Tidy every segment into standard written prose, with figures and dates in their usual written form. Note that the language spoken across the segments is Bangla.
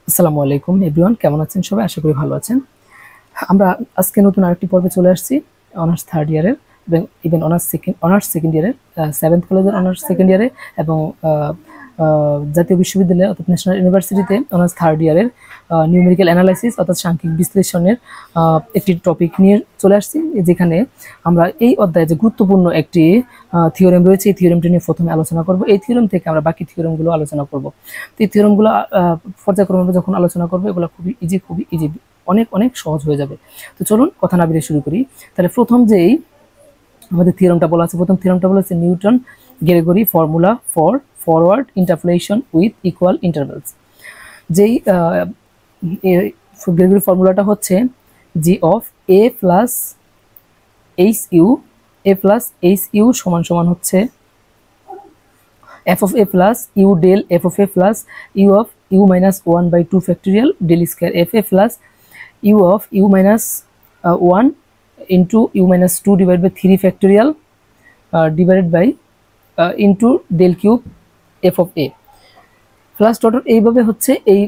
আসসালামু আলাইকুম এভরিওয়ান, কেমন আছেন সবাই? আশা করি ভালো আছেন। আমরা আজকে নতুন আরেকটি পর্বে চলে আসছি অনার্স থার্ড ইয়ারের এবং ইভেন অনার্স সেকেন্ড ইয়ারের, সেভেন্থ কলেজের অনার্স সেকেন্ড ইয়ারে এবং জাতীয় বিশ্ববিদ্যালয় অর্থাৎ ন্যাশনাল ইউনিভার্সিটিতে অনার্স থার্ড ইয়ারের নিউমেরিক্যাল অ্যানালাইসিস অর্থাৎ সাংখ্যিক বিশ্লেষণের একটি টপিক নিয়ে চলে আসছি, যেখানে আমরা এই অধ্যায়ে যে গুরুত্বপূর্ণ একটি থিওরেম রয়েছে এই থিওরেমটি নিয়ে প্রথমে আলোচনা করব। এই থিওরেম থেকে আমরা বাকি থিওরেমগুলো আলোচনা করব। তো এই থিওরেমগুলো পর্যায়ক্রমে যখন আলোচনা করবো এগুলো খুবই ইজি, অনেক অনেক সহজ হয়ে যাবে। তো চলুন কথা না বেরিয়ে শুরু করি। তাহলে প্রথম যেই আমাদের থিওরেমটা বলা আছে, প্রথম থিওরেমটা বলা আছে Newton Gregory formula for forward interpolation with equal intervals. যেই গ্রেগরি ফর্মুলাটা হচ্ছে g of A plus H U সমান সমান হচ্ছে f of a plus u del f of a plus u of u minus 1 by 2 factorial del square f a plus u of u minus 1 into u minus 2 divided by 3 factorial divided by into del cube f of a plus dot. এইভাবে হচ্ছে এই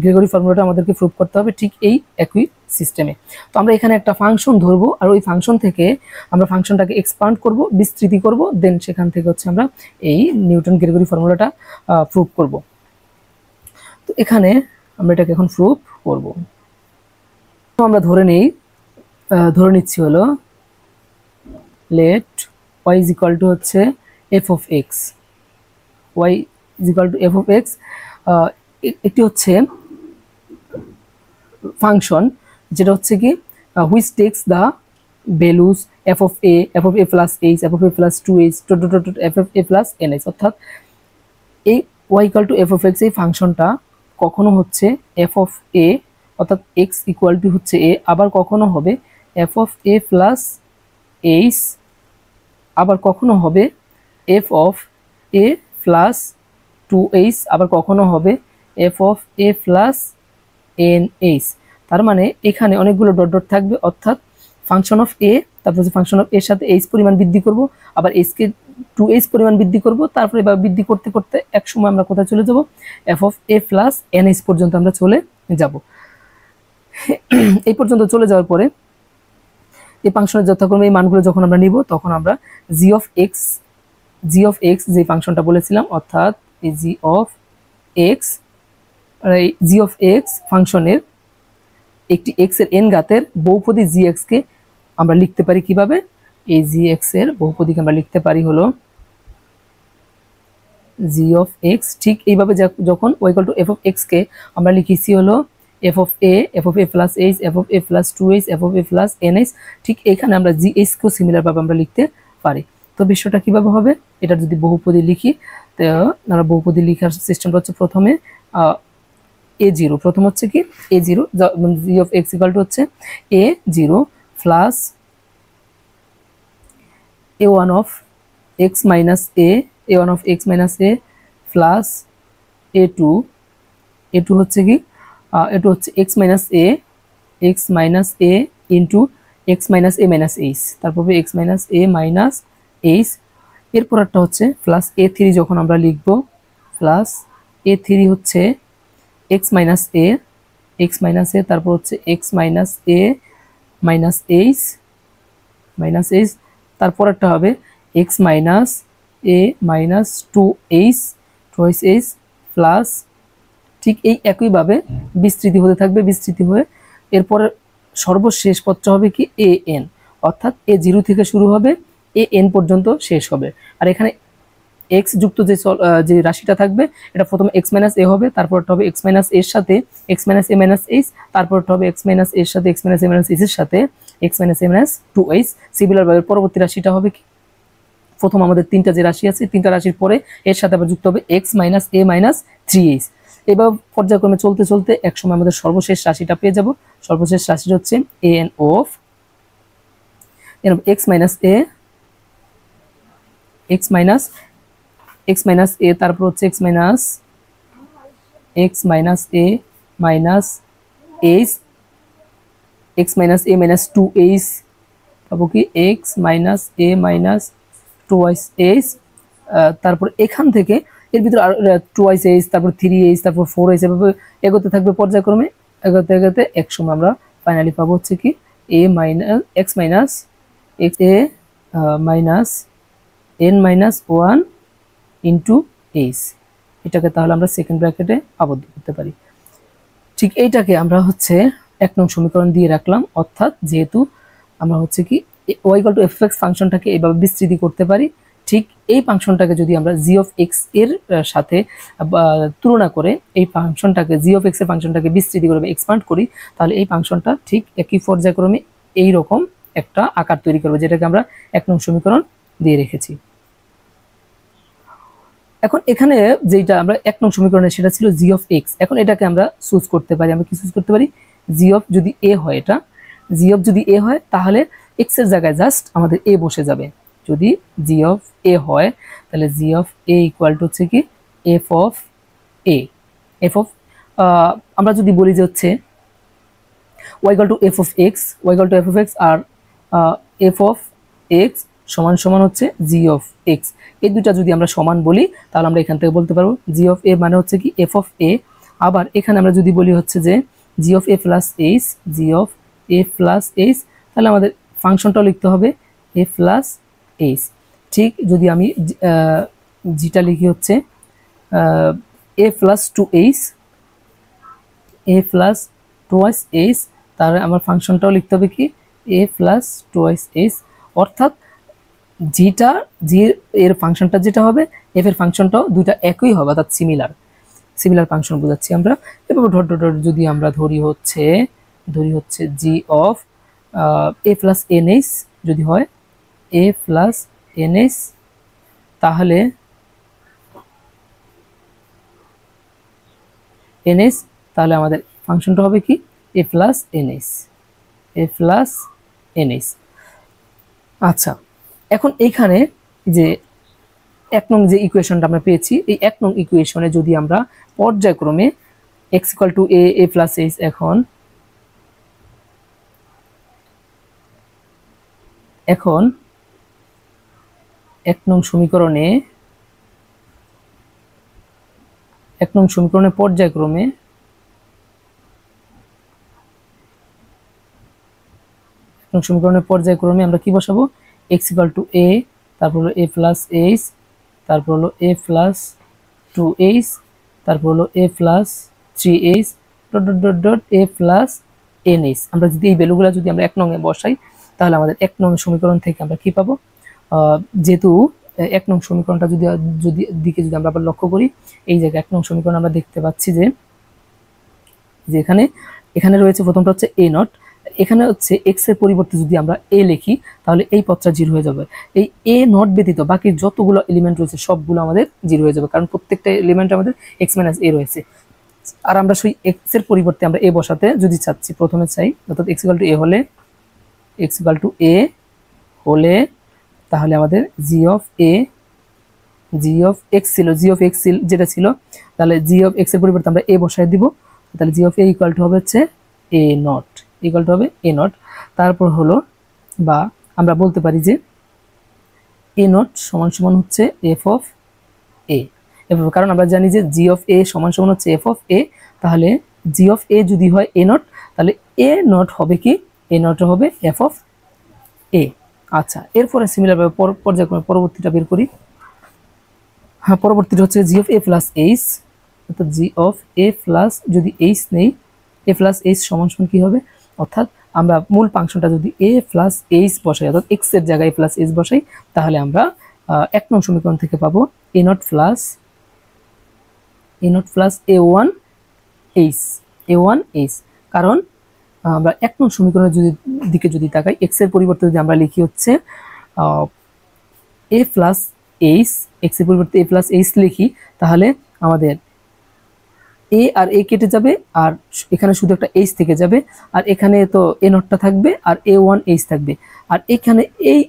গ্রেগরি ফর্মুলাটা আমাদেরকে প্রুভ করতে হবে ঠিক এই একই সিস্টেমে। তো আমরা এখানে একটা ফাংশন ধরবো আর ওই ফাংশন থেকে আমরা ফাংশনটাকে এক্সপান্ড করব, বিস্তৃতি করব, দেন সেখান থেকে হচ্ছে আমরা এই নিউটন গ্রেগরি ফর্মুলাটা প্রুভ করব। তো এখানে আমরা এটাকে এখন প্রুভ করব। তো আমরা ধরে নিচ্ছি হলো let y is equal to হচ্ছে f of x, y is equal to f of x একটি হচ্ছে ফাংশন যেটা হচ্ছে কি which takes the values f of a plus h, f of a plus 2h, f of a plus nh, অর্থাৎ এই y equal to f of x এই ফাংশনটা কখনো হচ্ছে f of a অর্থাৎ x equal to হচ্ছে a, আবার কখনো হবে f of a plus h, আবার কখনো হবে f of a plus 2h, আবার কখনো হবে f of a plus nh। তার মানে এখানে অনেকগুলো ডট ডট থাকবে, অর্থাৎ ফাংশন অফ এ, তারপর ফাংশন অফ এর সাথে h পরিমাণ বৃদ্ধি করব, আবার h কে 2h পরিমাণ বৃদ্ধি করব, তারপরে এবার বৃদ্ধি করতে করতে এক সময় আমরা কোথায় চলে যাব f of a plus nh পর্যন্ত আমরা চলে যাব। এই পর্যন্ত চলে যাওয়ার পরে এই ফাংশনের যথাক্রমে এই মানগুলো যখন আমরা নিব তখন আমরা g of x যে ফাংশনটা বলেছিলাম, অর্থাৎ এই g of x ফাংশনের একটি x এর n ঘাতের বহুপদী gx কে আমরা লিখতে পারি কিভাবে? এই gx এর বহুপদীকে আমরা লিখতে পারি হলো g of x, ঠিক এইভাবে যখন y equal to f of x কে আমরা লিখেছি হলো f of a plus h, f of a plus 2h, f of a plus nh, ঠিক এখানে আমরা gh কেও সিমিলার ভাবে আমরা লিখতে পারি। তো বিষয়টা কিভাবে হবে? এটা যদি বহুপদী লিখি, তো আমরা বহুপদী লিখার সিস্টেমটা হচ্ছে প্রথমে a0, প্রথম হচ্ছে কি a0, g of x equal to হচ্ছে a0 plus a1 of x minus a1 of x minus a plus a2 হচ্ছে কি এটা হচ্ছে x minus a into x minus a minus h, তারপর x minus a minus h, এরপর একটা হচ্ছে প্লাস a3 যখন আমরা লিখব, প্লাস a3 হচ্ছে x minus a, তারপর হচ্ছে x minus a minus h, তারপর একটা হবে x minus a minus 2h plus, ঠিক এই একইভাবে বিস্তৃতি হতে থাকবে, বিস্তৃতি হয়ে এরপরে সর্বশেষ পদটা হবে কি an, অর্থাৎ a0 থেকে শুরু হবে an পর্যন্ত শেষ হবে। আর এখানে x যুক্ত যে রাশিটা থাকবে এটা প্রথমে x minus a হবে, তারপরটা হবে x minus a এর সাথে x minus a minus h, তারপরটা হবে x minus a এর সাথে x minus a minus h এর সাথে x minus a minus 2h। Similar ভাবে পরবর্তী রাশিটা হবে কি, প্রথম আমাদের তিনটা যে রাশি আছে তিনটা রাশির পরে এর সাথে আবার যুক্ত হবে x minus a minus 3h। এবার পর্যায়ক্রমে চলতে চলতে একসময় আমাদের সর্বশেষ রাশিটা পেয়ে যাব। সর্বশেষ রাশিটা হচ্ছে an of x minus a, তারপর হচ্ছে x minus a minus h, x minus a minus 2h, তারপর কি x minus a minus 2h, তারপর এখান থেকে এর ভিতরে আর 2h তারপর 3h তারপর 4h এভাবে এগোতে থাকবে পর্যায়ক্রমে, এগোতে এগোতে এক সময় আমরা ফাইনালি পাবো হচ্ছে কি a minus x minus x a minus n minus 1 into h। এটাকে তাহলে আমরা সেকেন্ড ব্র্যাকেটে আবদ্ধ করতে পারি। ঠিক এইটাকে আমরা হচ্ছে 1 নং সমীকরণ দিয়ে রাখলাম, অর্থাৎ যেহেতু আমরা হচ্ছে কি y = f(x) ফাংশনটাকে এইভাবে বিস্তৃতি করতে পারি, ঠিক এই ফাংশনটাকে যদি আমরা g of x এর সাথে তুলনা করে এই ফাংশনটাকে g of x এর ফাংশনটাকে বিস্তৃতি করে এক্সপ্যান্ড করি, তাহলে এই ফাংশনটা ঠিক একই পর্যায়ক্রমে এই রকম একটা আকার তৈরি করবে, যেটাকে আমরা 1 নং সমীকরণ দিয়ে রেখেছি। এখন এখানে যেটা আমরা 1 নং সমীকরণে সেটা ছিল g of x। এখন এটাকে আমরা চুজ করতে পারি, আমরা কি চুজ করতে পারি, g of যদি a হয়, এটা g of যদি a হয় তাহলে x এর জায়গায় জাস্ট আমাদের a বসে যাবে। যদি g of a হয় তাহলে g of a equal to হচ্ছে কি f of a। আমরা যদি বলি যে হচ্ছে y = f of x, y = f of x R f of x সমান সমান হচ্ছে g of x। এই দুটো যদি আমরা সমান বলি তাহলে আমরা এখান থেকে বলতে পারবো g of a মানে হচ্ছে কি f of a। আবার এখানে আমরা যদি বলি হচ্ছে যে g of a plus h, g of a plus h, তাহলে আমাদের ফাংশনটাও লিখতে হবে a plus h। ঠিক যদি আমি যেটা লিখি হচ্ছে a plus 2h, a plus 2h, তাহলে আমার ফাংশনটাও লিখতে হবে কি a plus 2h, অর্থাৎ যেটা জি এর ফাংশনটা যেটা হবে f এর ফাংশনটাও দুইটা একই হবে, অর্থাৎ সিমিলার ফাংশন বোঝাচ্ছি আমরা। এভাবে ডট ডট ডট যদি আমরা ধরি হচ্ছে g of a plus nh যদি হয় a plus nh, তাহলে আমাদের ফাংশনটা হবে কি a plus nh। আচ্ছা, এখন এইখানে যে 1 নং যে ইকুয়েশনটা আমরা পেয়েছি, এই 1 নং ইকুয়েশনে যদি আমরা পর্যায়ক্রমে x = a plus h, এখন 1 নং সমীকরণে পর্যায়ক্রমে আমরা কি বসাবো, x = a, তারপর হলো a plus h, তারপর হলো a plus 2h, তারপর হলো a plus 3h dot dot dot dot a plus nh। আমরা যদি এই ভ্যালুগুলো যদি আমরা 1 নং এ বসাই তাহলে আমাদের 1 নং সমীকরণ থেকে আমরা কি পাবো, যেহেতু 1 নং সমীকরণটা যদি আমরা আবার লক্ষ্য করি, এই জায়গায় 1 নং সমীকরণ আমরা দেখতে পাচ্ছি যে এখানে রয়েছে প্রথমটা হচ্ছে a নট, এখানে হচ্ছে x এর পরিবর্তে যদি আমরা a লিখি তাহলে এই পদটা 0 হয়ে যাবে। এই a নট ব্যতীত বাকি যতগুলো এলিমেন্ট রয়েছে সবগুলো আমাদের 0 হয়ে যাবে, কারণ প্রত্যেকটা এলিমেন্ট আমাদের x - a রয়েছে। আর আমরা সেই x এর পরিবর্তে আমরা a বসাতে যদি চাচ্ছি, প্রথমে চাই অর্থাৎ x = a হলে তাহলে আমাদের g of x ছিল, যেটা ছিল, তাহলে g of x এর পরিবর্তে আমরা a বসায় দিব, তাহলে g of a equal to হবে হচ্ছে a নট, তারপর হলো বা আমরা বলতে পারি যে a নট সমান সমান হচ্ছে f of a, কারণ আমরা জানি যে g of a সমান সমান হচ্ছে f of a, তাহলে g of a যদি হয় a নট তাহলে a নট হবে কি, a নট হবে f of a। আচ্ছা, এরপরে সিমিলার ভাবে পর্যায়ক্রমে পরবর্তীটা বের করি। হ্যাঁ, পরবর্তীটা হচ্ছে g of a plus h, অর্থাৎ g of a plus যদি h নেই a plus h সমান সমান কি হবে, অর্থাৎ আমরা মূল ফাংশনটা যদি a plus h বসাই, অর্থাৎ x এর জায়গায় a plus h বসাই, তাহলে আমরা 1 নং সমীকরণ থেকে পাবো a নট plus a1h, কারণ আমরা 1 নং সমীকরণের দিকে যদি তাকাই, x এর পরিবর্তে যদি আমরা লিখি হচ্ছে a plus h, x এর পরিবর্তে a plus h লিখি, তাহলে আমাদের a আর a কেটে যাবে, আর এখানে শুধু একটা h থেকে যাবে, আর এখানে তো a নটটা থাকবে আর a1h থাকবে। আর এখানে এই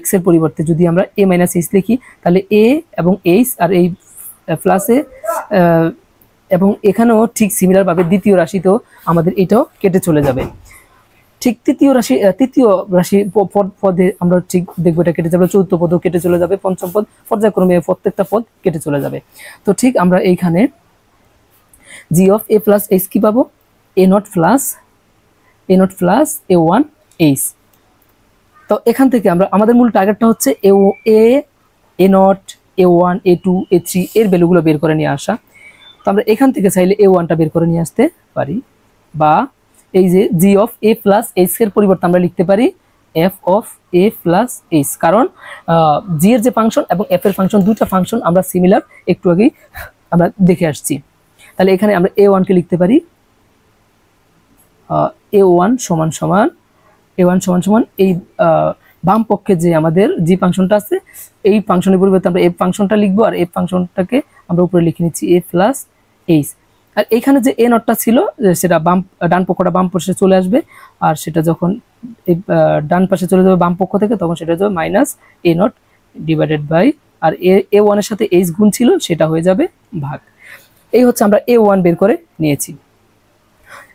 x এর পরিবর্তে যদি আমরা a - h লিখি তাহলে a এবং h আর এই প্লাস a, এবং এখানেও ঠিক সিমিলার ভাবে দ্বিতীয় রাশিতেও আমাদের এটাও কেটে চলে যাবে। ঠিক তৃতীয় রাশি পদে আমরা ঠিক দেখবো এটা কেটে যাবে, চতুর্থ পদও কেটে চলে যাবে, পঞ্চম পদ, পর্যায়ক্রমে প্রত্যেকটা পদ কেটে চলে যাবে। তো ঠিক আমরা এইখানে g of A plus h কি পাবো, a naught plus a one h. তো এখান থেকে আমরা আমাদের মূল টার্গেটটা হচ্ছে a naught, a one, a two, a three এর ভ্যালুগুলো বের করে নিয়ে আসা। তো আমরা এখান থেকে চাইলে এ ওয়ানটা বের করে নিয়ে আসতে পারি, বা এই যে জি অফ এ প্লাস এইচ এর পরিবর্তে আমরা লিখতে পারি F of A plus H, কারণ জি এর যে ফাংশন এবং এফ এর ফাংশন দুইটা ফাংশন আমরা সিমিলার, একটু আগেই আমরা দেখে আসছি। তাহলে এখানে আমরা এ ওয়ানকে লিখতে পারি এ ওয়ান সমান সমান এই বাম পক্ষে যে আমাদের জি ফাংশনটা আছে এই ফাংশনের পরিবর্তে আমরা এফ ফাংশনটা লিখবো, আর এফ ফাংশনটাকে আমরা উপরে লিখে নিচ্ছি এ প্লাস এইচ। আর এখানে যে এ নটটা ছিল সেটা ডান পক্ষটা বাম পাশে চলে আসবে, আর সেটা যখন ডান পাশে চলে যাবে বাম পক্ষ থেকে তখন সেটা যাবে minus a naught divided by, আর এ ওয়ানের সাথে এইচ গুণ ছিল সেটা হয়ে যাবে ভাগ। এই হচ্ছে আমরা এ ওয়ান বের করে নিয়েছি।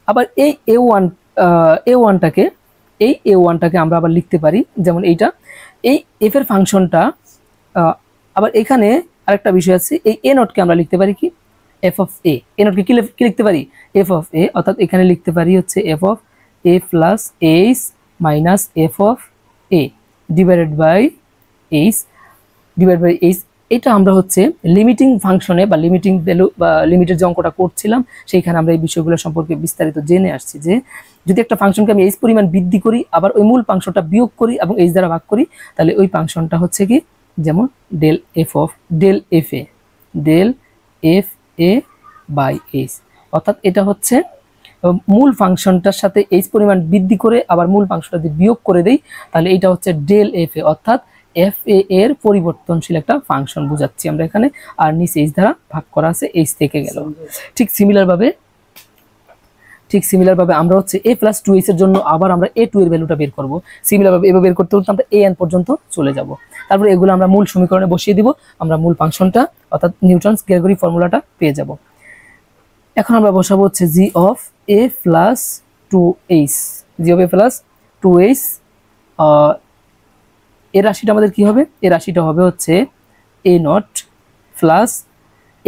আবার এই এ ওয়ানটাকে আমরা আবার লিখতে পারি যেমন এইটা, এই এফ এর ফাংশনটা। আবার এখানে আরেকটা বিষয় আছে, এই এ নটকে আমরা লিখতে পারি কি এফ অফ এ নটকে কি লিখতে পারি এফ অফ এ, অর্থাৎ এখানে লিখতে পারি হচ্ছে f of A plus H minus F of A divided by h. এটা আমরা হচ্ছে লিমিটিং ফাংশনে বা লিমিটিং ভ্যালু বা লিমিটের যে অঙ্কটা করছিলাম সেইখানে আমরা এই বিষয়গুলো সম্পর্কে বিস্তারিত জেনে আসছি, যে যদি একটা ফাংশনকে আমি এইচ পরিমাণ বৃদ্ধি করি আবার ওই মূল ফাংশনটা বিয়োগ করি এবং এইচ দ্বারা ভাগ করি, তাহলে ওই ফাংশনটা হচ্ছে কি যেমন del f a by h, অর্থাৎ এটা হচ্ছে মূল ফাংশনটার সাথে এইচ পরিমাণ বৃদ্ধি করে আবার মূল ফাংশনটা যদি বিয়োগ করে দেই তাহলে এটা হচ্ছে ডেল এফ এ, অর্থাৎ এফ এ এর পরিবর্তনশীল একটা ফাংশন বুঝাচ্ছি আমরা এখানে, আর নিচে এইচ দ্বারা ভাগ করা আছে, এইচ থেকে গেল। ঠিক সিমিলার ভাবে আমরা হচ্ছে এ প্লাস টু এইচ এর জন্য আবার আমরা এ টু এর ভ্যালুটা বের করবো। সিমিলার ভাবে এভাবে বের করতে আমরা এ এন পর্যন্ত চলে যাব, তারপরে এগুলো আমরা মূল সমীকরণে বসিয়ে দিব, আমরা মূল ফাংশনটা অর্থাৎ নিউটনস গ্রেগরি ফর্মুলাটা পেয়ে যাব। এখন আমরা বসাবো হচ্ছে g of A plus two h, এর রাশিটা আমাদের কি হবে, এর রাশিটা হবে হচ্ছে a naught plus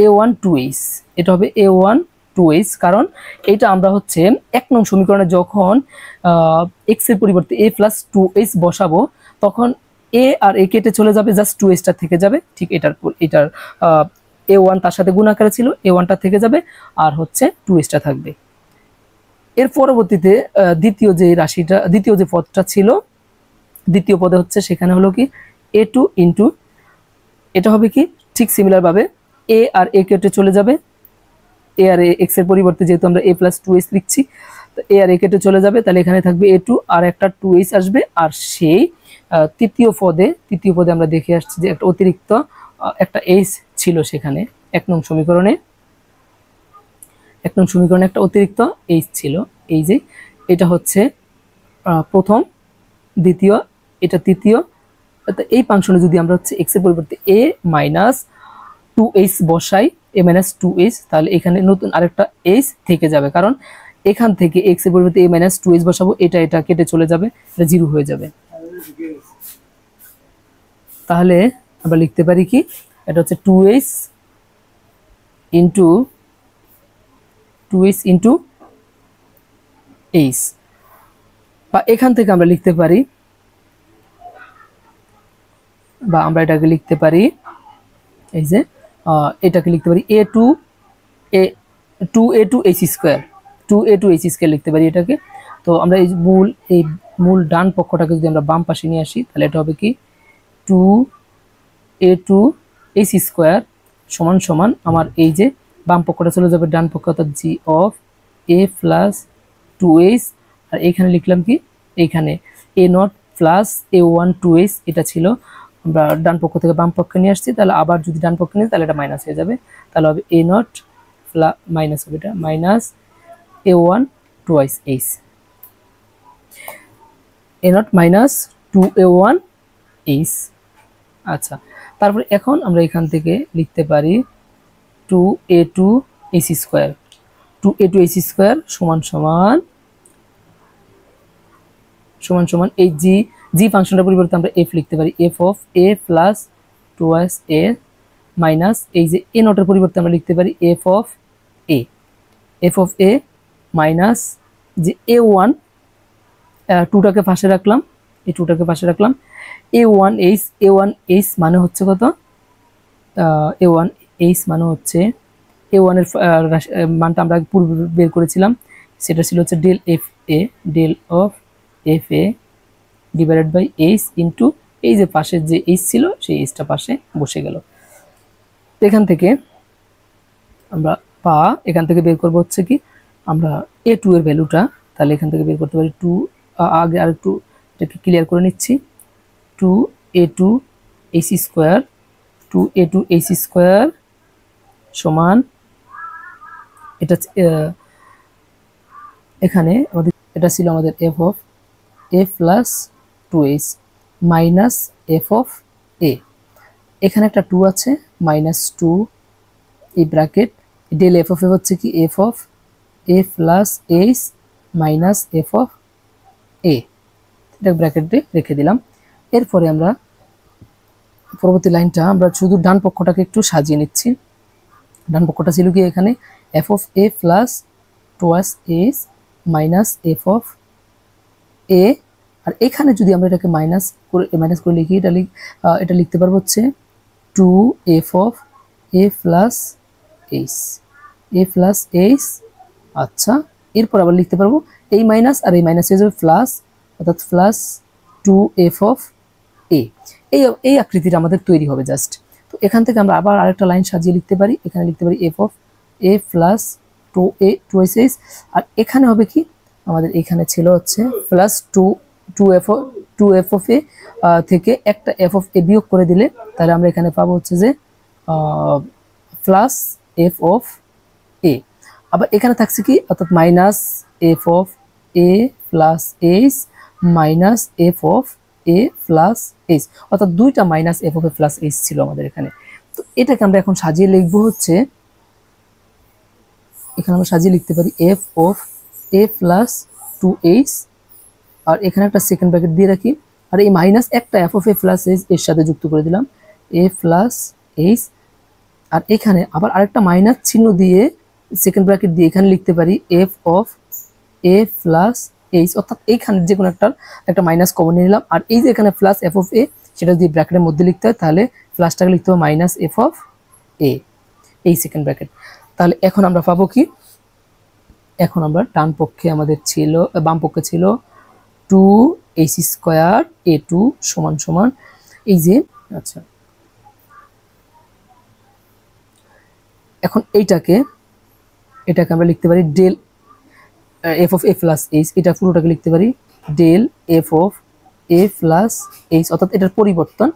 a one two h, এটা হবে এ ওয়ান টু এইচ, কারণ এইটা আমরা হচ্ছে 1 নং সমীকরণে যখন এক্স এর পরিবর্তে এ প্লাস টু এইচ বসাবো তখন এ আর এ কেটে চলে যাবে, জাস্ট টু এইচটা থেকে যাবে। ঠিক এটার এ ওয়ান তার সাথে গুণ আকারে ছিল, এ ওয়ানটা থেকে যাবে আর হচ্ছে টু এইচটা থাকবে। এর পরবর্তীতে দ্বিতীয় যে পদটা ছিল, দ্বিতীয় পদে হচ্ছে সেখানে হলো কি এ টু ইন্টু, এটা হবে কি ঠিক সিমিলার ভাবে এ আর এ কেটে চলে যাবে, এ আর এক্স এর পরিবর্তে যেহেতু আমরা এ প্লাস টু এইচ লিখছি তো এ আর এ কেটে চলে যাবে, তাহলে এখানে থাকবে এ টু আর একটা টু এইচ আসবে। আর সেই তৃতীয় পদে আমরা দেখে আসছি যে একটা অতিরিক্ত একটা এইচ ছিল সেখানে 1 নং সমীকরণে একটা অতিরিক্ত এইচ ছিল, এই যে এটা হচ্ছে প্রথম, দ্বিতীয়, এটা তৃতীয়। এই ফাংশনে যদি আমরা হচ্ছে এক্স এর পরিবর্তে এ মাইনাস টু এইচ বসাই, এ মাইনাস টু এইচ, তাহলে এখানে নতুন আরেকটা এইচ থেকে যাবে, কারণ এখান থেকে এক্স এর পরিবর্তে এ মাইনাস টু এইচ বসাবো, এটা কেটে চলে যাবে, এটা জিরো হয়ে যাবে। তাহলে আমরা লিখতে পারি কি এটা হচ্ছে টু এইচ ইন্টু এইচ, বা এখান থেকে আমরা লিখতে পারি, বা আমরা এটাকে লিখতে পারি এই যে এটাকে লিখতে পারি এ টু এইচ স্কোয়ার লিখতে পারি এটাকে। তো আমরা এই মূল ডান পক্ষটাকে যদি আমরা বাম পাশে নিয়ে আসি তাহলে এটা হবে কি 2a2 এইচ স্কোয়ার সমান সমান আমার এই যে বাম পক্ষটা চলে যাবে ডান পক্ষ, অর্থাৎ g of A plus two H, আর এখানে লিখলাম কি এইখানে a naught plus a one two h, এটা ছিল আমরা ডান পক্ষ থেকে বাম পক্ষে নিয়ে আসছি, তাহলে আবার যদি ডান পক্ষে নিই তাহলে এটা মাইনাস হয়ে যাবে, তাহলে হবে এ নট মাইনাস হবে এটা minus a one twice h, a nought minus two a one h. আচ্ছা, তারপরে এখন আমরা এখান থেকে লিখতে পারি 2a2 এইচ স্কোয়ার সমান সমান সমান সমান এই জি ফাংশনটার পরিবর্তে আমরা এফ লিখতে পারি, F of A plus twice A minus এই যে এ নটের পরিবর্তে আমরা লিখতে পারি F of A, F of A minus যে এ ওয়ান, টুটাকে পাশে রাখলাম, এই টুটাকে পাশে রাখলাম, এ ওয়ান এইচ মানে হচ্ছে কত, এ ওয়ান এইচ মানে হচ্ছে এ ওয়ানের মানটা আমরা পূর্বে বের করেছিলাম, সেটা ছিল হচ্ছে del f a, del of f a divided by H into এই যে পাশের যে এইচ ছিল সেই এইচটা পাশে বসে গেল। এখান থেকে আমরা এখান থেকে বের করবো হচ্ছে কি আমরা এ টু এর ভ্যালুটা, তাহলে এখান থেকে বের করতে পারি টু, আগে আর একটু এটাকে ক্লিয়ার করে নিচ্ছি, two a two h square, two a two h square সমান এটা এখানে আমাদের এটা ছিল আমাদের f of A plus two h minus F of a, এখানে একটা টু আছে মাইনাস টু, এই bracket del F of a হচ্ছে কি f of A plus H minus F of a, এটা ব্র্যাকেটে রেখে দিলাম। এরপরে আমরা পরবর্তী লাইনটা আমরা শুধু ডান পক্ষটাকে একটু সাজিয়ে নিচ্ছি। ডান পক্ষটা ছিল কি এখানে f of A plus twice h minus F of a, আর এখানে যদি আমরা এটাকে মাইনাস করে লিখি, এটা লিখতে পারবো হচ্ছে two f of A plus h, a plus h. আচ্ছা, এরপর আবার লিখতে পারবো এই মাইনাস আর এই মাইনাস হয়ে যাবে প্লাস, অর্থাৎ প্লাস টু এফ অফ এ, এই আকৃতিটা আমাদের তৈরি হবে জাস্ট। তো এখান থেকে আমরা আবার আরেকটা লাইন সাজিয়ে লিখতে পারি, এখানে লিখতে পারি F of A plus two a two H, আর এখানে হবে কি আমাদের এখানে ছিল হচ্ছে plus two f of a থেকে একটা এফ অফ এ বিয়োগ করে দিলে তাহলে আমরা এখানে পাবো হচ্ছে যে প্লাস এফ অফ এ। আবার এখানে থাকছে কি অর্থাৎ minus F of A plus H minus F of A plus h, অর্থাৎ দুইটা minus F of A plus H ছিল আমাদের এখানে। তো এটাকে আমরা এখন সাজিয়ে লিখবো হচ্ছে, এখানে আমরা সাজিয়ে লিখতে পারি F of A plus two H, আর এখানে একটা সেকেন্ড ব্র্যাকেট দিয়ে রাখি, আর এই মাইনাস একটা F of A plus H এর সাথে যুক্ত করে দিলাম এ প্লাস এইচ, আর এখানে আবার আরেকটা মাইনাস চিহ্ন দিয়ে সেকেন্ড ব্র্যাকেট দিয়ে এখানে লিখতে পারি F of A plus h, অর্থাৎ এইখানে যে কোনো একটা মাইনাস কমন নিয়ে নিলাম, আর এই যে এখানে প্লাস এফ অফ এ সেটা যদি ব্র্যাকেটের মধ্যে লিখতে হয় তাহলে প্লাসটাকে লিখতে হবে মাইনাস এফ অফ এ, এই সেকেন্ড ব্র্যাকেট। তাহলে এখন আমরা পাবো কি, এখন আমরা ডান পক্ষে আমাদের ছিল, বাম পক্ষে ছিল টু এইচ স্কোয়ার এ টু সমান সমান এই যে, আচ্ছা এখন এটাকে আমরা লিখতে পারি del F of A plus h, এটা পুরোটাকে লিখতে পারি del F of A plus h, অর্থাৎ এটার পরিবর্তন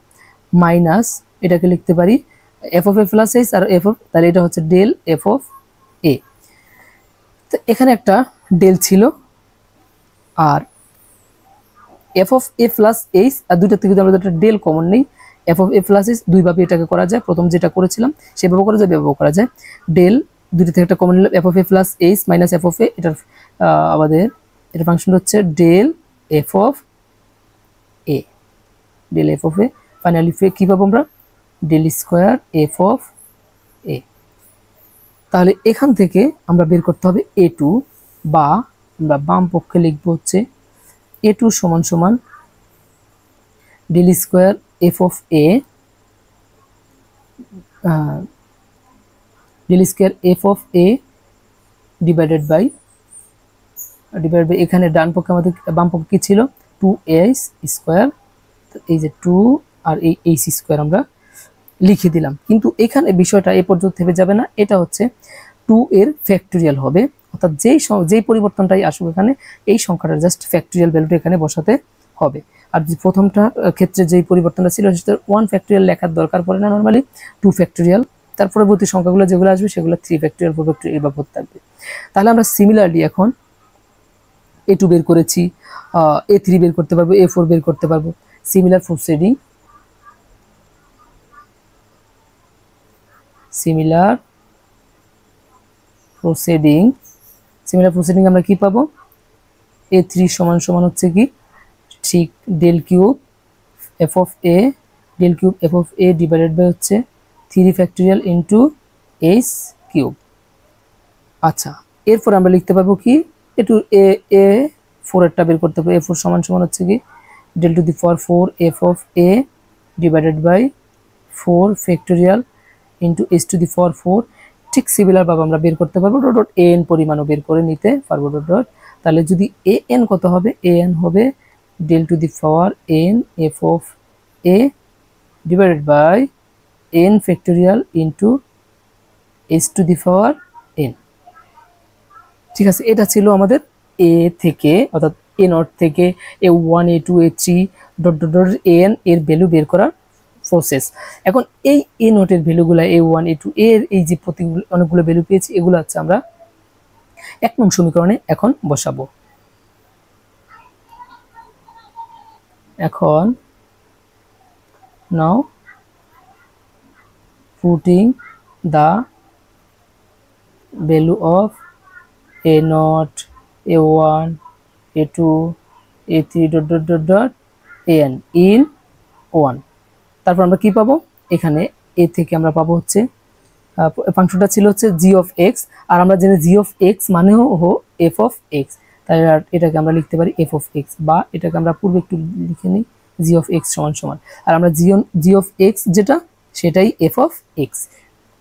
মাইনাস এটাকে লিখতে পারি F of A plus H আর এফ অফ, তাহলে এটা হচ্ছে ডেল এফ অফ এ। তো এখানে একটা ডেল ছিল আর F of A plus H, আর দুইটা থেকে যদি আমরা একটা ডেল কমন নেই, F of A plus H দুইভাবে এটাকে করা যায়, প্রথম যেটা করেছিলাম সেভাবে করা যায়, ব্যবহার করা যায়। ডেল দুইটা থেকে একটা কমন নিলাম F of A plus H minus F of A, এটার আমাদের এটার ফাংশন হচ্ছে del F of A, del F of A, finally কি পাবো আমরা del square F of A. তাহলে এখান থেকে আমরা বের করতে হবে এ টু, বা আমরা বাম পক্ষে লিখবো হচ্ছে এ টু সমান সমান del square F of A, del square F of A divided by এখানে ডান পক্ষে আমাদের বাম পক্ষে কি ছিল টু এইচ স্কোয়ার, এই যে টু আর এই এইচ স্কোয়ার আমরা লিখে দিলাম। কিন্তু এখানে বিষয়টা এ পর্যন্ত থেমে যাবে না, এটা হচ্ছে টু এর ফ্যাক্টোরিয়াল হবে, অর্থাৎ যেই পরিবর্তনটাই আসুক এখানে এই সংখ্যাটার জাস্ট ফ্যাক্টোরিয়াল ভ্যালুটা এখানে বসাতে হবে। আর যে প্রথমটা ক্ষেত্রে যেই পরিবর্তনটা ছিল সেটা ওয়ান ফ্যাক্টোরিয়াল লেখার দরকার পড়ে না, নর্মালি টু ফ্যাক্টোরিয়াল, তার পরবর্তী সংখ্যাগুলো যেগুলো আসবে সেগুলো থ্রি ফ্যাক্টোরিয়াল ফোর ফ্যাক্টোরিয়াল এভাবে থাকবে। তাহলে আমরা সিমিলারলি এখন এ টু বের করেছি, এ থ্রি বের করতে পারবো, এ ফোর বের করতে পারবো। সিমিলার প্রসিডিং আমরা কি পাবো, এ থ্রি সমান সমান হচ্ছে কি ঠিক del cube F of A, del cube F of A divided by হচ্ছে 3 ফ্যাক্টোরিয়াল ইন্টু এইচ কিউব। আচ্ছা, এরপর আমরা লিখতে পারবো কি একটু এ 4 এরটা বের করতে হবে। এ4 সমান সমান হচ্ছে কি del to the power 4 F of A divided by 4 factorial into H to the power 4। ঠিক সিমিলার ভাবে আমরা বের করতে পারবো ডট ডট এ এন পরিমাণও বের করে নিতে পারবো ডট ডট। তাহলে যদি এ এন কত হবে, এ এন হবে del to the power N F of A divided by N factorial into H to the power n. ঠিক আছে, এটা ছিল আমাদের এ থেকে অর্থাৎ এ নট থেকে A1 A2 A3 dot dot dot N এর ভ্যালু বের করার প্রসেস। এখন এই এ নটের ভ্যালুগুলো A1 A2 এর এই যে প্রতিগুলো অনেকগুলো ভ্যালু পেয়েছি, এগুলো হচ্ছে আমরা 1 নং সমীকরণে এখন বসাবো। এখন নাও putting the value of A0, A1, A2, A3 dot dot dot dot an in 1। তারপর আমরা কি পাবো, এখানে এ থেকে আমরা পাবো হচ্ছে ফাংশনটা ছিল হচ্ছে g of x, আর আমরা জানি g of x মানে হলো f of x, তাই এটাকে আমরা লিখতে পারি f of x, বা এটাকে আমরা পূর্বে একটু লিখে নিই g of x সমান সমান, আর আমরা g of x যেটা সেটাই f of x।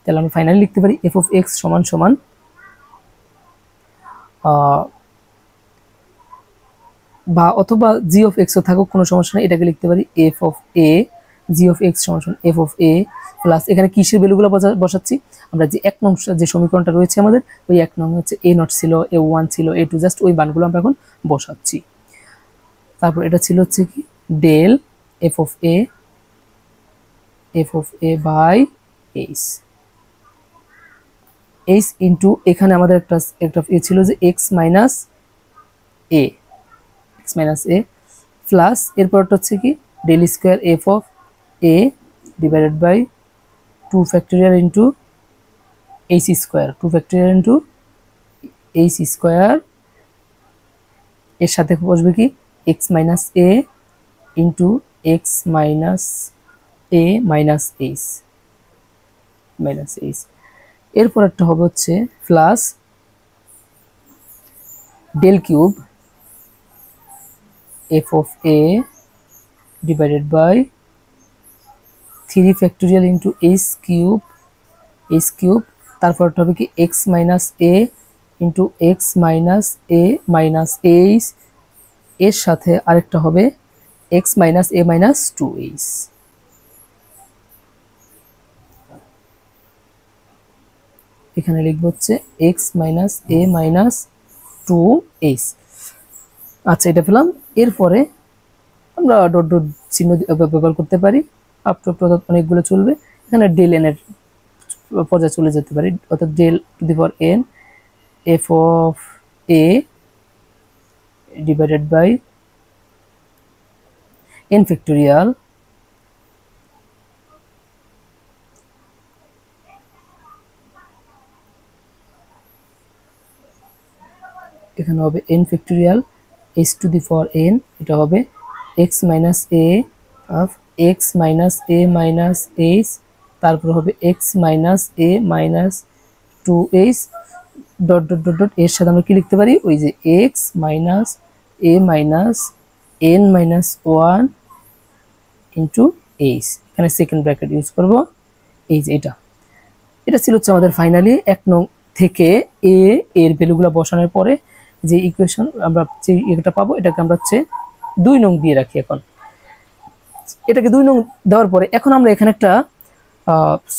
তাহলে আমরা ফাইনালি লিখতে পারি f of x সমান সমান বা অথবা g of x ও থাকুক কোনো সমস্যা নেই, এটাকে লিখতে পারি f of a, g of x সমান সমান f of a প্লাস এখানে কিসের ভ্যালুগুলো বসাচ্ছি আমরা, যে 1 নং যে সমীকরণটা রয়েছে আমাদের ওই 1 নং হচ্ছে a0 ছিল, a1 ছিল, a2, জাস্ট ওই মানগুলো আমরা এখন বসাচ্ছি। তারপর এটা ছিল হচ্ছে কি del f of a by h into এখানে আমাদের একটা এ ছিল যে x মাইনাস a প্লাস এরপরটা হচ্ছে কি del square f of a divided by 2 factorial into h square, 2 factorial into h square, এর সাথে বসবে কি x minus a into x minus a minus h। এরপর একটা হবে হচ্ছে plus del cube f of a divided by 3 factorial into h cube, তারপর হবে কি x minus a into x minus a minus h, এর সাথে আরেকটা হবে x minus a minus 2h। এখানে লিখব হচ্ছে x minus a minus 2h। আচ্ছা, এটা পেলাম। এরপরে আমরা ডট ডট চিহ্ন ব্যবহার করতে পারি, আপ টু অনেকগুলো চলবে, এখানে ডেল এন এর পর্যায়ে চলে যেতে পারি, অর্থাৎ del to the power N F of A divided by N factorial এখানে হবে n factorial h to the power n, এটা হবে x minus a of x minus a minus h, তারপর হবে x minus a minus 2h dot dot dot dot, এর সাথে আমরা কি লিখতে পারি ওই যে x minus a minus n minus 1 into h, এখানে সেকেন্ড ব্র্যাকেট ইউজ করব। এই যে এটা ছিল হচ্ছে আমাদের ফাইনালি 1 নং থেকে a এর ভ্যালুগুলো বসানোর পরে যে ইকুয়েশন আমরা যে এটা পাবো, এটাকে আমরা হচ্ছে 2 নং দিয়ে রাখি। এখন এটাকে 2 নং দেওয়ার পরে এখন আমরা এখানে একটা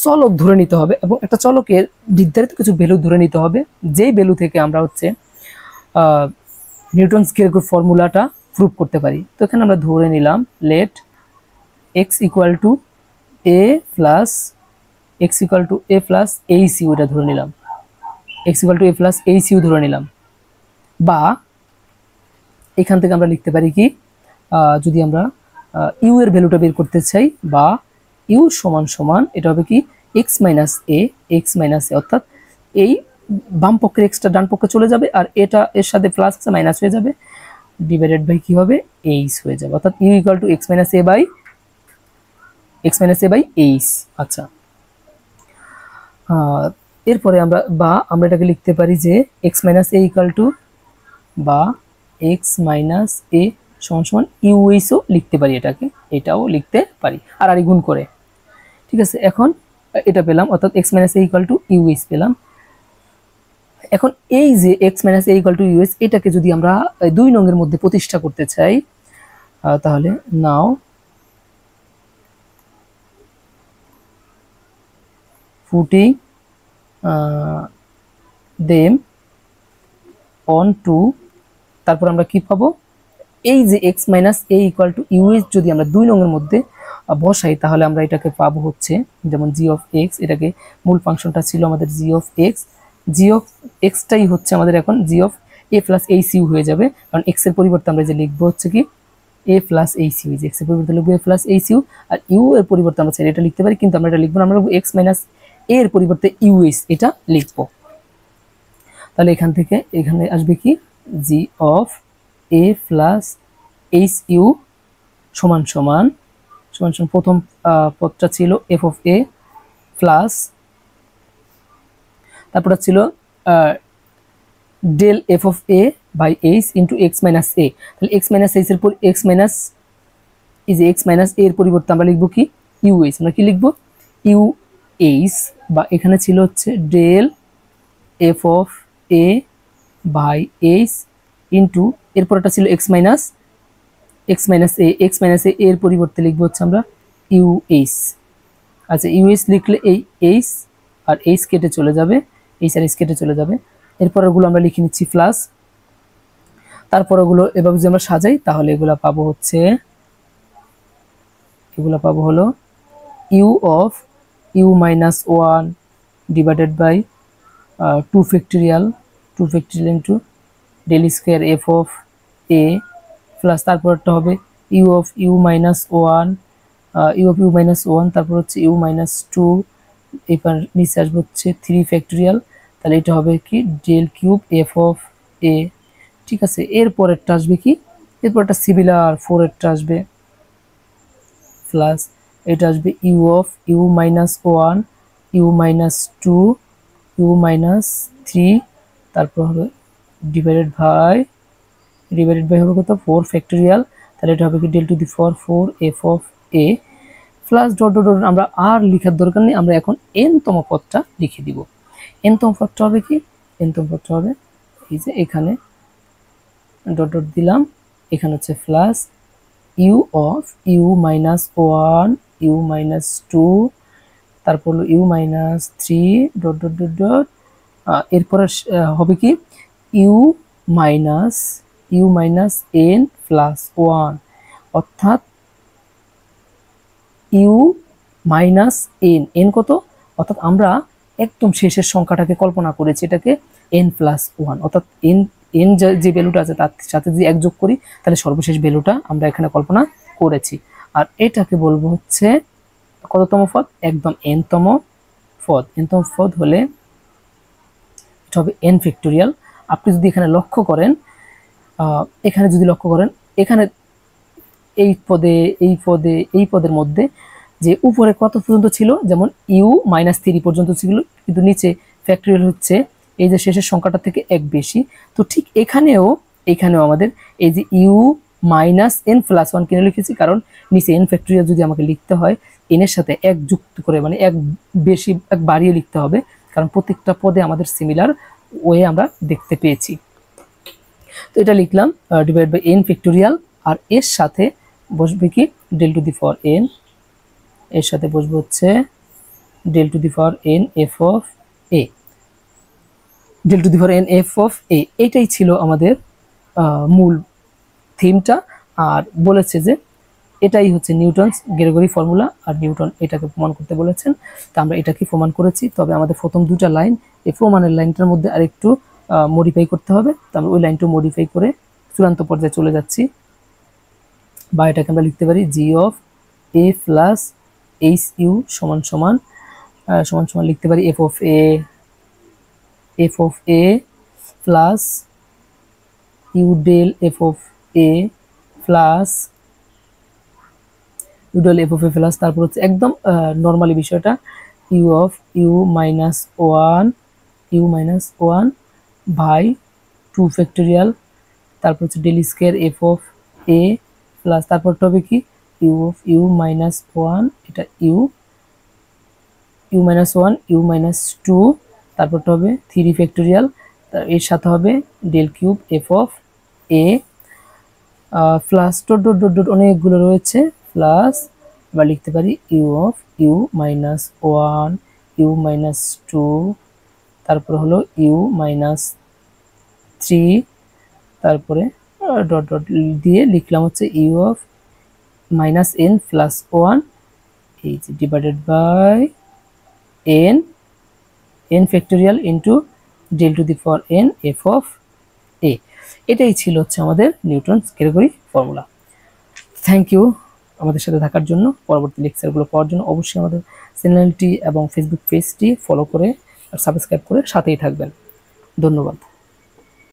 চলক ধরে নিতে হবে, এবং একটা চলকের নির্ধারিত কিছু ভ্যালু ধরে নিতে হবে, যেই ভ্যালু থেকে আমরা হচ্ছে নিউটনস গেরো ফর্মুলাটা প্রুভ করতে পারি। তো এখানে আমরা ধরে নিলাম let x equal to a plus H u, এটা ধরে নিলাম x equal to a plus H u ধরে নিলাম। বা এখান থেকে আমরা লিখতে পারি কি যদি আমরা ইউ এর ভ্যালুটা বের করতে চাই, বা ইউ সমান সমান এটা হবে কি এক্স মাইনাস এ, অর্থাৎ এই বাম পক্ষের এক্সটা ডান পক্ষে চলে যাবে, আর এটা এর সাথে প্লাস মাইনাস হয়ে যাবে, ডিভাইডেড বাই কি হবে এইচ হয়ে যাবে, অর্থাৎ u equal to x minus a by h. আচ্ছা, এরপরে আমরা এটাকে লিখতে পারি যে x minus a equal to বা এক্স মাইনাস এ সমান সমান ইউএইচও লিখতে পারি, এটাও লিখতে পারি আর গুণ করে। ঠিক আছে, এখন এটা পেলাম, অর্থাৎ x minus a equal two UH পেলাম। এখন এই যে x minus a equal two UH, এটাকে যদি আমরা 2 নং এর মধ্যে প্রতিষ্ঠা করতে চাই, তাহলে নাও putting them on to, তারপর আমরা কি পাবো, এই যে x minus a equal two UH যদি আমরা 2 নং এর মধ্যে বসাই, তাহলে আমরা এটাকে পাবো হচ্ছে যেমন জি অফ এক্স, এটাকে মূল ফাংশনটা ছিল আমাদের জি অফ এক্সটাই হচ্ছে আমাদের এখন G of A plus H U হয়ে যাবে, কারণ এক্স এর পরিবর্তে আমরা যে লিখবো হচ্ছে কি A plus H U, X এর পরিবর্তে লিখবো এ প্লাস এইচ ইউ, আর ইউ এর পরিবর্তে আমরা এটা লিখতে পারি, কিন্তু আমরা এটা লিখবো না, আমরা এক্স মাইনাস এ এর পরিবর্তে ইউএইচ এটা লিখবো। তাহলে এখান থেকে এখানে আসবে কি G of A plus H U সমান সমান প্রথম পদটা ছিল এফ অফ এ প্লাস, তারপর ছিল del F of A by H into X minus A. তাহলে এক্স মাইনাস এইচ এর পর এক্স মাইনাস এ এর পরিবর্তে আমরা লিখবো কি ইউএইচ, আমরা কি লিখবো ইউএইচ, বা এখানে ছিল হচ্ছে del F of A by H into এরপর এটা ছিল এক্স মাইনাস এ এর পরিবর্তে লিখবো হচ্ছে আমরা ইউএইচ। আচ্ছা, ইউএইচ লিখলে এই এইচ আর এইচ কেটে চলে যাবে, এইচ আর এইচ কেটে চলে যাবে। এরপরগুলো আমরা লিখে নিচ্ছি প্লাস, তারপর ওগুলো এভাবে যদি আমরা সাজাই, তাহলে এগুলো পাবো হলো U of you minus 1 divided by 2 factorial into del square F of A plus, তারপরটা হবে ইউ অফ ইউ মাইনাস 1 তারপর হচ্ছে ইউ মাইনাস 2, এবার নিচে আসবে হচ্ছে 3 ফ্যাক্টোরিয়াল, তাহলে এটা হবে কি ডেল কিউব এফ অফ এ। ঠিক আছে, এরপরেরটা আসবে কি, এরপরটা সিমিলার 4 এরটা আসবে প্লাস, এটা আসবে u of you minus 1 u minus 2 u minus 3, তারপর হবে ডিভাইডেড বাই হবে কত 4 ফ্যাক্টোরিয়াল, তাহলে এটা হবে কি del to the power 4 F of A plus dot dot dot, আমরা আর লেখার দরকার নেই, আমরা এখন এন তম পদটা লিখে দিব। এন তম পদটা হবে কি, এন তম পদটা হবে এই যে এখানে ডট ডট দিলাম, এখানে হচ্ছে plus u of you minus 1 u minus 2, তারপর হলো you minus 3 dot dot dot dot, এরপরে হবে কি ইউ মাইনাস এন প্লাস 1, অর্থাৎ ইউ মাইনাস এন কত, অর্থাৎ আমরা একদম শেষের সংখ্যাটাকে কল্পনা করেছি, এটাকে এন প্লাস 1, অর্থাৎ এন যে ভ্যালুটা আছে তার সাথে যদি এক যোগ করি, তাহলে সর্বশেষ ভ্যালুটা আমরা এখানে কল্পনা করেছি। আর এটাকে বলবো হচ্ছে কততম পদ, একদম এনতম পদ হলে এটা হবে এন ফ্যাক্টোরিয়াল। আপনি যদি এখানে লক্ষ্য করেন, এখানে এই পদের মধ্যে যে উপরে কত পর্যন্ত ছিল, যেমন ইউ মাইনাস 3 পর্যন্ত ছিল, কিন্তু নিচে ফ্যাক্টোরিয়াল হচ্ছে এই যে শেষের সংখ্যাটা থেকে এক বেশি। তো ঠিক এখানেও আমাদের এই যে ইউ মাইনাস এন প্লাস 1 কেন লিখেছি, কারণ নিচে এন ফ্যাক্টোরিয়াল যদি আমাকে লিখতে হয় এন এর সাথে এক যুক্ত করে, মানে এক বাড়িয়ে লিখতে হবে, কারণ প্রত্যেকটা পদে আমাদের সিমিলার ওয়ে আমরা দেখতে পেয়েছি। তো এটা লিখলাম ডিভাইড বাই এন ফ্যাক্টোরিয়াল, আর এর সাথে বসবে কি del to the power N, এর সাথে বসবে হচ্ছে del to the power N F of A, del to the power N F of A. এটাই ছিল আমাদের মূল থিমটা, আর বলেছে যে এটাই হচ্ছে নিউটনস গ্রেগরি ফর্মুলা, আর নিউটন এটাকে প্রমাণ করতে বলেছেন। তা আমরা এটাকে প্রমাণ করেছি, তবে আমাদের প্রথম দুটা লাইন, এই প্রমাণের লাইনটার মধ্যে আরেকটু মডিফাই করতে হবে, তো আমরা ওই লাইনটা মডিফাই করে চূড়ান্ত পর্যায়ে চলে যাচ্ছি। বা এটাকে আমরা লিখতে পারি G of A plus H U সমান সমান লিখতে পারি F of A plus U del F of A plus U del F of A plus, তারপর হচ্ছে একদম নর্মালি বিষয়টা U of you minus one by 2 factorial, তারপর হচ্ছে del square F of A plus তারপরটা হবে কি U of you minus one, এটা U minus one U minus two, তারপরটা হবে 3 ফ্যাক্টোরিয়াল, এর সাথে হবে del cube F of A plus dot dot dot dot অনেকগুলো রয়েছে প্লাস আবার লিখতে পারি U of you minus one U minus two, তারপর হলো ইউ মাইনাস থ্রি, তারপরে ডট ডট দিয়ে লিখলাম হচ্ছে U of minus N plus one H divided by N factorial into del to the power N F of A. এটাই ছিল হচ্ছে আমাদের Newton's category formula. Thank you আমাদের সাথে থাকার জন্য। পরবর্তী লেকচারগুলো পাওয়ার জন্য অবশ্যই আমাদের চ্যানেলটি এবং ফেসবুক পেজটি ফলো করে আর সাবস্ক্রাইব করে সাথেই থাকবেন। ধন্যবাদ।